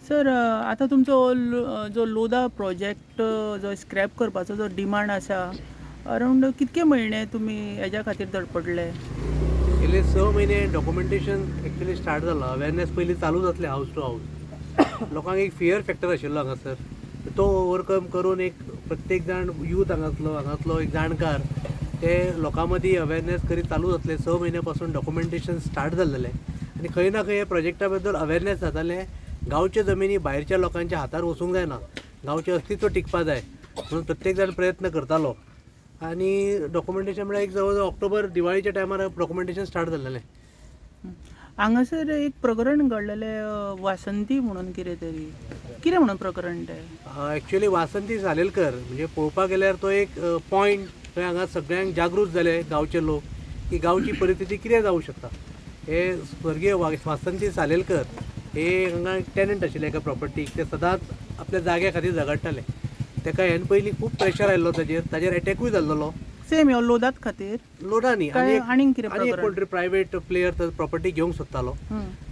Sir आतां तुमचो जो लोदा प्रोजेक्ट जो स्क्रॅप करपाचो जो डिमांड आसा अरावंड कितके म्हयने तुमी हेज्या खातीर धडपडले? गेले 6 महिने डॉक्युमेंटेशन ॲक्च्युली स्टार्ट जालां. अवेरनेस पयलीं चालू जातलें हाऊस टू हाऊस. लोकांक एक फियर फॅक्टर आशिल्लो हांगासर. तो ओवरकम करून एक प्रत्येक जाण यूथ हांगातलो एक जाणकार ते लोकां मदीं अवेरनेस करीत चालू जातले. 6 महिन्या पासून डॉक्युमेंटेशन स्टार्ट जाल्लेलें आनी खंय ना खंय हे प्रोजेक्टा बद्दल अवेरनेस जातालें. गांवचे जमिनी भायरच्या लोकांच्या हातार वचूंक जायना, गांवचें अस्तित्व टिकपा जाय म्हणून प्रत्येक जाण प्रयत्न करतालो. आणि डॉक्युमेंटेशन म्हळ्यार एक जवळ जवळ ऑक्टोबर दिवाळीच्या टायमार डॉक्युमेंटेशन स्टार्ट जाल्लेलें. हांगासर एक प्रकरण घडलेलें वासंती म्हणून कितें म्हणून प्रकरण तें? ॲक्च्युली वासंती सालेलकर म्हणजे पळोवपाक गेल्यार तो एक पॉयंट थंय हांगा सगळ्यांक जागृत जाले गांवचे लोक की गांवची परिस्थिती कितें जावंक शकता. हे स्वर्गीय वासंती सालेलकर हे हांगा टॅनंट आशिल्ले एका प्रॉपर्टीक. ते सदांच आपल्या जाग्या खातीर झगडटाले. ताका हेन पयलीं खूब प्रेशर आयिल्लो ताजेर एटॅकूय जाल्लो. सेम ह्यो लोदात खातीर लोडा न्ही, आनीक कितें आनी एक कोण तरी प्रायवेट प्लेयर प्रॉपर्टी घेवंक सोदतालो.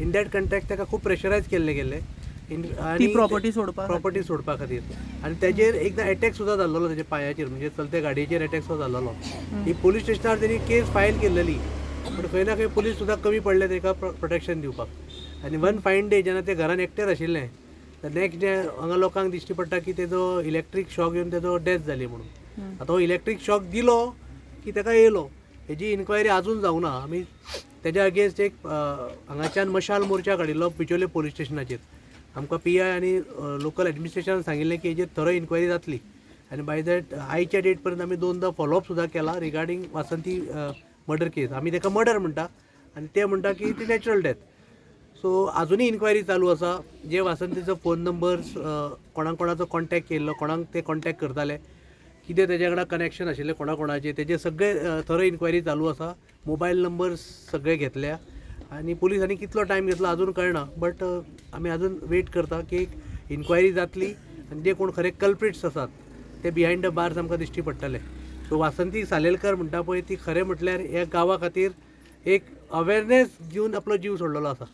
इन दॅट कंटेक्ट ताका खूब प्रेशरायज केल्ले गेले ती प्रॉपर्टी सोडपा खातीर. आनी ताजेर एकदां अटॅक सुद्दां जाल्लो ताच्या पांयाचेर, म्हणजे चलते गाडयेचेर अटॅक सुद्दां जाल्लो. ही पुलीस स्टेशनार तेणी केस फायल केल्लेली, पूण खंय ना खंय पुलीस सुद्दां कमी पडले ताका प्रोटेक्शन दिवपाक. आनी वन फायन डे जेन्ना ते घरान एकटेच आशिल्ले, नेक्स्ट डे हांगा लोकांक दिश्टी पडटा की तेजो इलेक्ट्रीक शॉक येवन तेजो डेथ जाली म्हणून. आतां हो इलेक्ट्रीक शॉक दिलो की ताका येयलो, हेजी इन्क्वायरी आजून जावं ना. आमी तेज्या अगेन्स्ट एक हांगाच्यान मशाल मोर्चा काडिल्लो बिचोले पुलीस स्टेशनाचेर. आमकां PI आनी लोकल एडमिनिस्ट्रेशनान सांगिल्लें की हेजेर थरो इन्क्वायरी जातली. आनी बाय दॅट आयच्या डेट पर्यंत आमी 2दा फॉलोअप सुद्दां केला रिगार्डींग वासंती मर्डर केस. आमी ताका मर्डर म्हणटा आनी ते म्हणटा की ती नॅचरल डेथ. सो आजुनूय इन्क्वायरी चालू आसा. जे वासंतीचो फोन नंबर्स कोणाचो कॉन्टॅक्ट केल्लो, कोणाक ते कॉन्टॅक्ट करताले, कितें तेजे वांगडा कनेक्शन आशिल्लें कोणाचे, तेजे सगळे थरो इन्क्वायरी चालू आसा. मोबायल नंबर्स सगळे घेतल्या आनी पुलिसांनी कितलो टायम घेतलो अजून कळना. बट आमी अजून वेट करता की एक इन्क्वायरी जातली आनी जे कोण खरे कल्प्रिट्स आसात ते बिहायंड द बार्स आमकां दिश्टी पडटले. सो वासंती सालेलकर म्हणटा पळय ती खरें म्हटल्यार ह्या गांवा खातीर एक अवेरनेस दिवन आपलो जीव सोडलेलो आसा.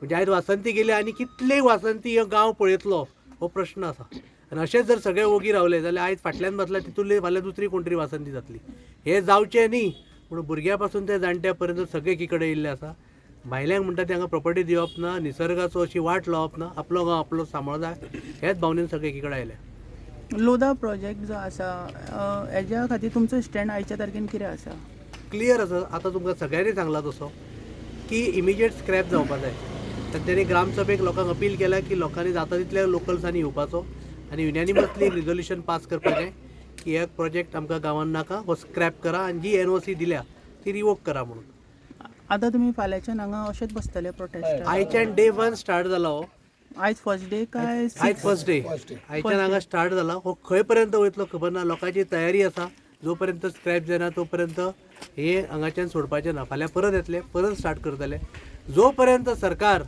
म्हणजे आयज वासंती गेली आनी कितले वासंती हो गांव पळयतलो हो प्रश्न आसा. आनी अशेंच जर सगळे ओगी रावले जाल्यार आयज फाटल्यान बसल्यार तितूंतली फाल्यां दुसरी कोण तरी वासंती जातली. हे जावचें न्ही पूण भुरग्यां पासून ते जाणट्या पर्यंत सगळे एकी कडेन येयल्ले आसा. भायल्यांक म्हणटा ते हांगा प्रॉपर्टी दिवप ना, निसर्गाचो अशी वाट लावप ना, आपलो गांव आपलो सांबाळ जाय, हेच भावनेन सगळे एकी कडेन आयले. लोदा प्रोजेक्ट जो आसा हेज्या खातीर तुमचो स्टँड आयच्या तारखेन कितें आसा? क्लियर आसा. आतां तुमकां सगळ्यांनी सांगला तसो की इमिजिएट स्क्रॅप जावपा जाय. तेणी ग्रामसभेक लोकांक अपील केल्या की लोकांनी जाता तितल्या लोकल्सांनी येवपाचो आनी युनॅनिमसली एक रिजोल्युशन पास करपाचें की हे प्रोजेक्ट आमकां गांवान नाका, हो स्क्रॅप करा आनी जी NOC दिल्या ती रिवोक करा म्हणून. आतां तुमी फाल्यांच्यान हांगा अशेंच बसतले प्रोटेस्ट? आयच्यान डे 1 स्टार्ट जाला हो. आयज फर्स्ट डे काय? आयज फर्स्ट डे. आयच्यान हांगा स्टार्ट जाला. हो खंय पर्यंत वयतलो खबर ना. लोकांची तयारी आसा. जो पर्यंत स्क्रॅप जायना तो पर्यंत हे हांगाच्यान सोडपाचें ना. फाल्यां परत येतले, परत स्टार्ट करतले. जो पर्यंत सरकार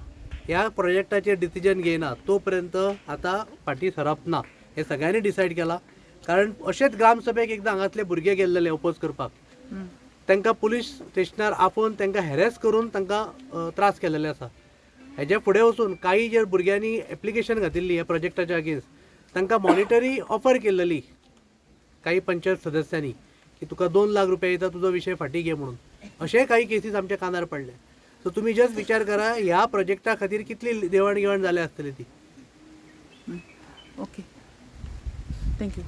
ह्या प्रोजेक्टाचेर डिसिजन घेयना तो पर्यंत आतां फाटीं सरप ना. हे सगळ्यांनी डिसायड केला. कारण अशेंच ग्रामसभेक एकदां हांगातले भुरगे गेल्लेले ओपोज करपाक. तांकां पुलीस स्टेशनार आपोवन तांकां हॅरेस करून तांकां त्रास केलेले आसा. हेजे फुडें वचून काही जे भुरग्यांनी एप्लिकेशन घातिल्ली ह्या प्रोजेक्टाच्या अगेन्स्ट तांकां मॉनिटरी ऑफर केल्ली काही पंचायत सदस्यांनी की तुका 2 लाख रुपया येता, तुजो विशय फाटीं घे म्हणून. अशें काही केसीस आमच्या कानार पडले. सो तुमी जस्ट विचार करा ह्या प्रोजेक्टा खातीर कितली देवण घेवण जाले आसतली ती. Okay, thank you.